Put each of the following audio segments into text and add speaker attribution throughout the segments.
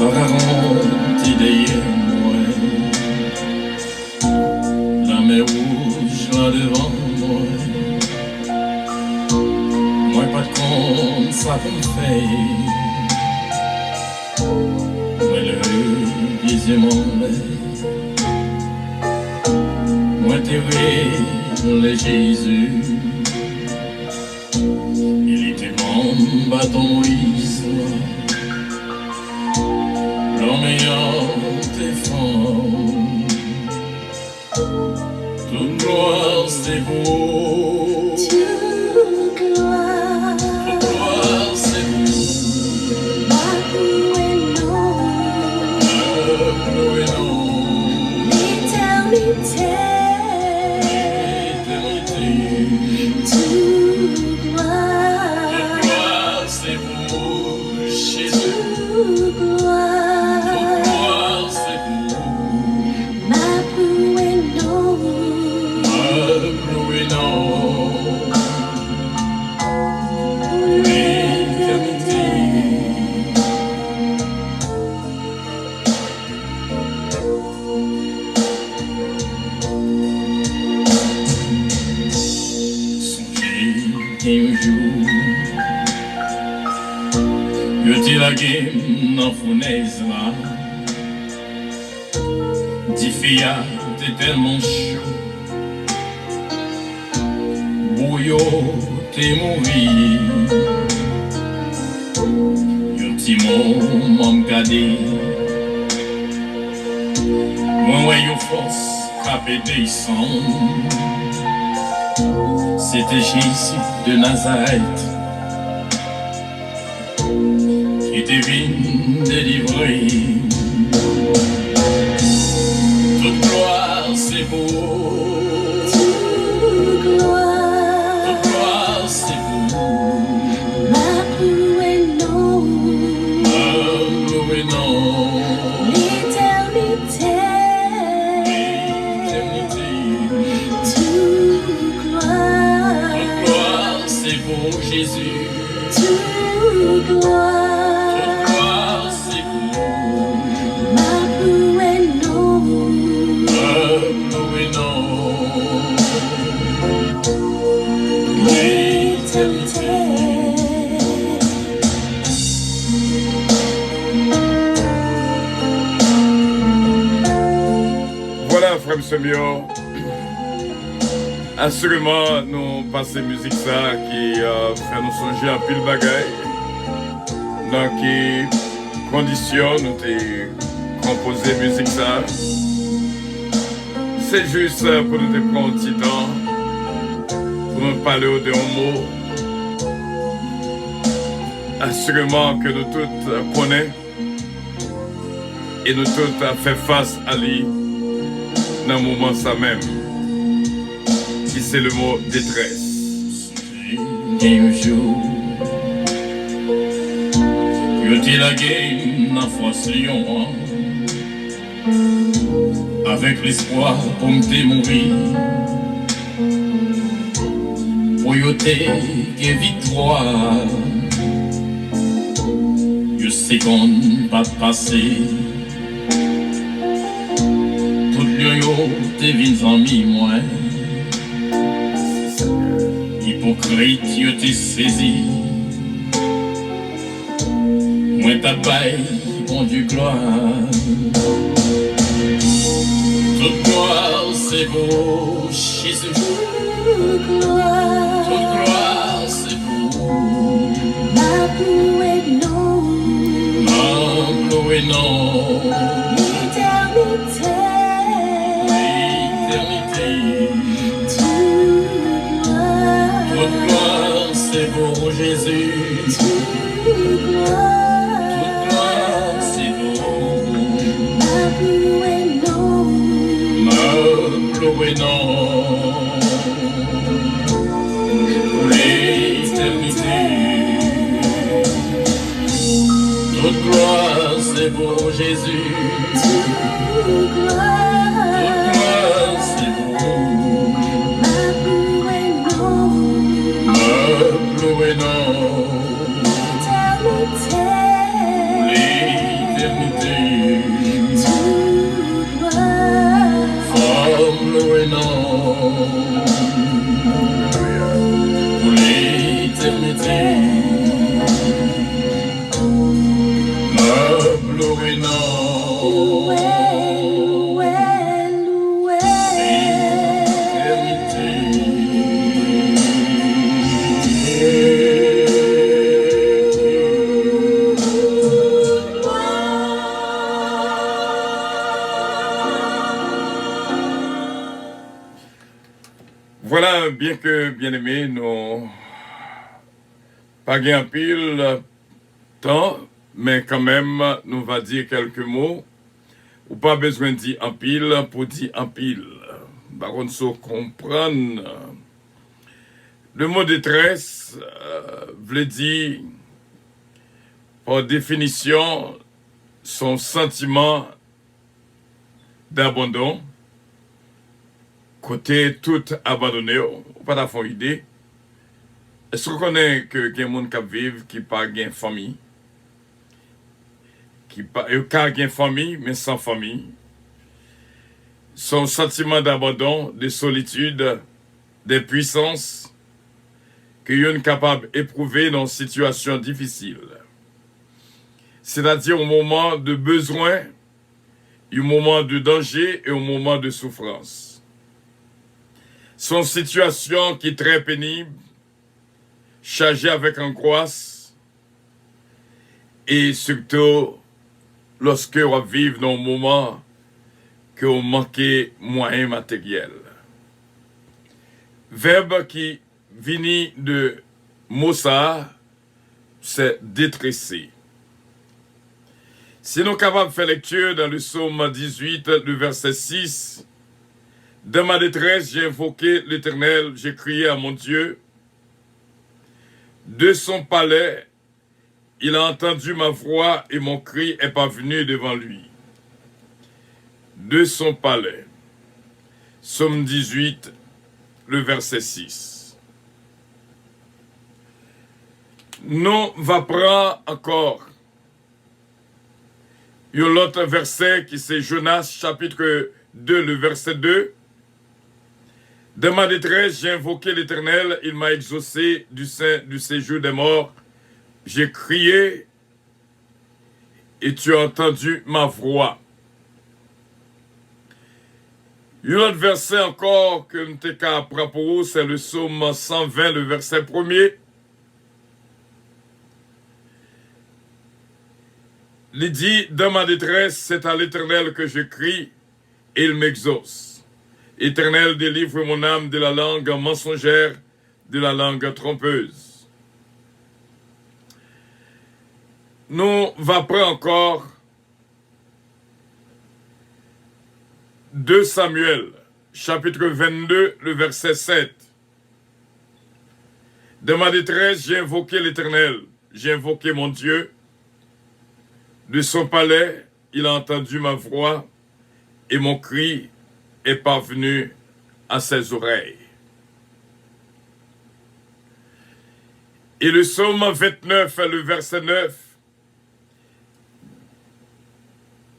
Speaker 1: Pharaon, t'idée, moi. La mer rouge là devant moi. Moi pas de compte, ça peut me faire. Moi le viser mon lait. Moi t'aimer le Jésus. Il était mon bâton Moïse. L'homme ayant tes femmes. Toute gloire c'est beau.
Speaker 2: Toute gloire.
Speaker 1: Toute gloire c'est beau.
Speaker 2: Nous et non. L'éternité. Toute gloire.
Speaker 1: Toute gloire c'est beau. Jésus.
Speaker 2: Toute gloire.
Speaker 1: Toute gloire c'est beau.
Speaker 2: Ma pou et non.
Speaker 1: Loué non. L'éternité. Songez qu'un jour yo te lage nan fournaise là. Di fia te tellement chaud. Bouyo te mouri. Yon ti mon m'am gade. Mwen wè yon force kape descend. C'était Jésus de Nazareth qui te vient délivrer. Toute gloire c'est beau.
Speaker 2: Toute gloire.
Speaker 1: Toute gloire c'est beau.
Speaker 2: Ma pou et non.
Speaker 1: Loué non.
Speaker 2: L'éternité.
Speaker 1: L'éternité.
Speaker 2: Toute gloire.
Speaker 1: Toute gloire c'est beau Jésus.
Speaker 2: Toute gloire.
Speaker 1: Toute gloire c'est beau.
Speaker 2: Ma pou et non.
Speaker 1: Loué non. L'éternité.
Speaker 3: Voilà, frère Semio. Assurément, nous passons musique ça qui fait nous songer à pile bagaille. Dans quelles conditions nous avons composé musique ça. C'est juste pour nous prendre un petit temps, pour nous parler de un mot. Assurément que nous tous connaissons et nous tous fait face à lui dans le moment ça même. Qui c'est le mot détresse.
Speaker 1: Un jour, yo te lage nan force lion. Avec l'espoir pour me mourir. Pour yo te gen victoire. Yo seconde pas passé. Tout lion yo te vin zanmi moi. Hypocrite yo te saisi. Moi ta paille, bon du gloire. Toute gloire c'est beau, Jésus.
Speaker 2: Toute gloire.
Speaker 1: Toute gloire c'est beau.
Speaker 2: Ma pou et non.
Speaker 1: Loué non.
Speaker 2: L'éternité.
Speaker 1: L'éternité.
Speaker 2: Toute gloire.
Speaker 1: Toute gloire c'est beau, Jésus.
Speaker 2: Toute gloire.
Speaker 1: Toute gloire c'est beau.
Speaker 2: Ma pou et non.
Speaker 1: Loué non. L'éternité. Toute gloire c'est beau, Jésus.
Speaker 2: Toute gloire.
Speaker 1: Toute gloire c'est beau.
Speaker 2: Ma pou et non.
Speaker 1: Loué non.
Speaker 2: L'éternité.
Speaker 1: L'éternité.
Speaker 3: bien que, bien aimé, nous pas gain pile temps, mais quand même, nous va dire quelques mots. Ou pas besoin de dire en pile pour dire en pile. Par contre, faut comprendre. Le mot détresse veut dire, par définition, son sentiment d'abandon, côté tout abandonné, pas d'avoir idée. Est-ce qu'on connaît que des gens qui vivent qui pas de famille, qui pas de famille mais sans famille, son sentiment d'abandon, de solitude, d'impuissance que sont capables d'éprouver dans une situation difficile. C'est-à-dire au moment de besoin, au moment de danger et au moment de souffrance. Son situation qui est très pénible, chargée avec angoisse, et surtout lorsque on vit dans un moment que on manque moyens matériels. Verbe qui vient de Mossa, c'est détresser. Si nous sommes capables de faire lecture dans le psaume 18, le verset 6, « Dans ma détresse, j'ai invoqué l'Éternel, j'ai crié à mon Dieu. De son palais, il a entendu ma voix et mon cri est parvenu devant lui. » De son palais. Psaume 18, le verset 6. Nous va prendre encore il y a l'autre verset qui c'est Jonas chapitre 2, le verset 2. Dans ma détresse, j'ai invoqué l'Éternel, il m'a exaucé du séjour des morts. J'ai crié et tu as entendu ma voix. Il y a l'autre verset encore que nous t'ai qu'à propos, c'est le psaume 120, le verset 1er. Il dit, dans ma détresse, c'est à l'Éternel que je crie, et il m'exauce. Éternel, délivre mon âme de la langue mensongère, de la langue trompeuse. Nous va prendre encore 2 Samuel, chapitre 22, le verset 7. Dans ma détresse, j'ai invoqué l'Éternel, j'ai invoqué mon Dieu. De son palais, il a entendu ma voix et mon cri est parvenu à ses oreilles. Et le psaume 29, le verset 9,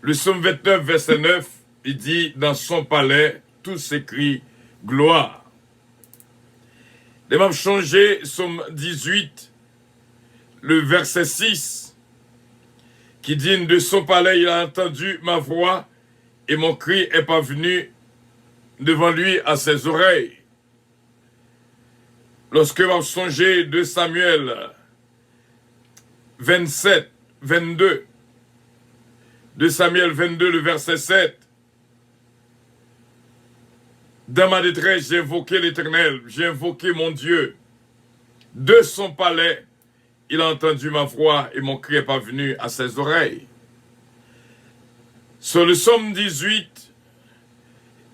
Speaker 3: le psaume 29, verset 9, il dit, dans son palais, tous s'écrient gloire. Les mêmes changé, psaume 18, le verset 6, qui dit, de son palais, il a entendu ma voix et mon cri est parvenu devant lui à ses oreilles. Lorsque vous songez de Samuel 27, 22, de Samuel 22, le verset 7, dans ma détresse, j'ai invoqué l'Éternel, j'ai invoqué mon Dieu. De son palais, il a entendu ma voix et mon cri est parvenu à ses oreilles. Sur le psaume 18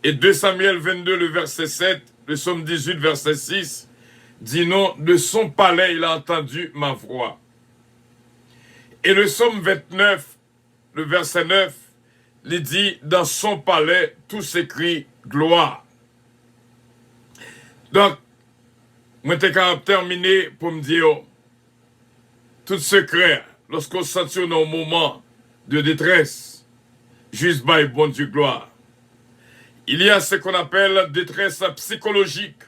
Speaker 3: et 2 Samuel 22, le verset 7, le psaume 18, verset 6, dit non, de son palais, il a entendu ma voix. Et le psaume 29, le verset 9, il dit, dans son palais, tout s'écrit gloire. Donc, moi, je vais terminer pour me dire, tout secret, lorsqu'on se sent dans un moment de détresse, juste by bon Dieu gloire. Il y a ce qu'on appelle détresse psychologique,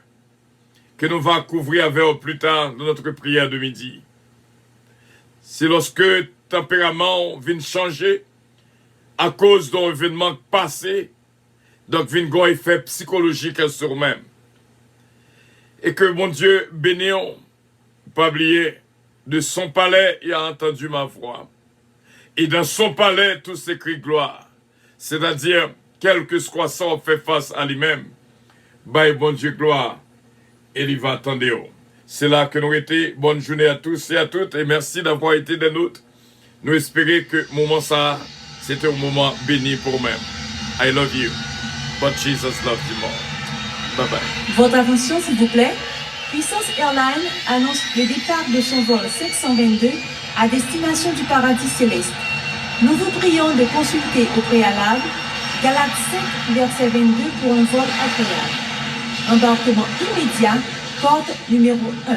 Speaker 3: que nous allons couvrir avec plus tard dans notre prière de midi. C'est lorsque tempérament vient changer à cause d'un événement passé, donc vient un effet psychologique sur même. Et que mon Dieu bénisse, pas oublier, de son palais, il a entendu ma voix. Et dans son palais, tout s'écrit gloire. C'est-à-dire, quel que soit ça, on fait face à lui-même. By bon Dieu gloire. et il va attendre. C'est là que nous étions. Bonne journée à tous et à toutes et merci d'avoir été des nôtres. Nous espérons que le moment ça, c'était un moment béni pour nous-mêmes. I love you, but Jesus loves you more. Bye bye.
Speaker 4: Votre attention, s'il vous plaît. Puissance Airlines annonce le départ de son vol 722 à destination du paradis céleste. Nous vous prions de consulter au préalable Galates 5, verset 22 pour un vol agréable. Embarquement immédiat, porte numéro 1.